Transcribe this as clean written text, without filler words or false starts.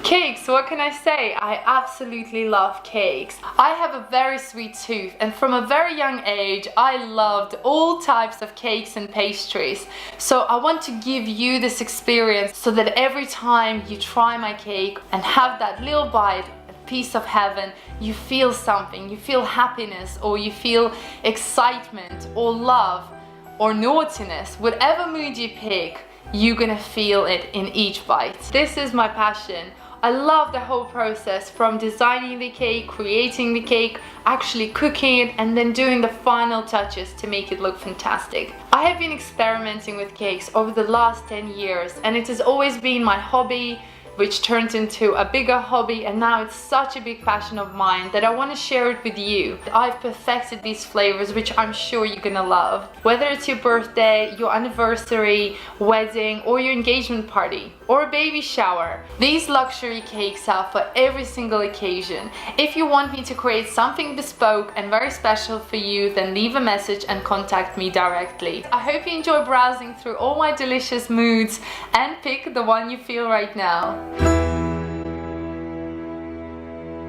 Cakes, what can I say? I absolutely love cakes. I have a very sweet tooth, and from a very young age I loved all types of cakes and pastries. So I want to give you this experience so that every time you try my cake and have that little bite, a piece of heaven, you feel something, you feel happiness, or you feel excitement or love or naughtiness. Whatever mood you pick, you're gonna feel it in each bite. This is my passion. I love the whole process, from designing the cake, creating the cake, actually cooking it, and then doing the final touches to make it look fantastic. I have been experimenting with cakes over the last 10 years, and it has always been my hobby, which turned into a bigger hobby, and now it's such a big passion of mine that I want to share it with you. I've perfected these flavors, which I'm sure you're gonna love. Whether it's your birthday, your anniversary, wedding, or your engagement party, or a baby shower, these luxury cakes are for every single occasion. If you want me to create something bespoke and very special for you, then leave a message and contact me directly. I hope you enjoy browsing through all my delicious moods and pick the one you feel right now.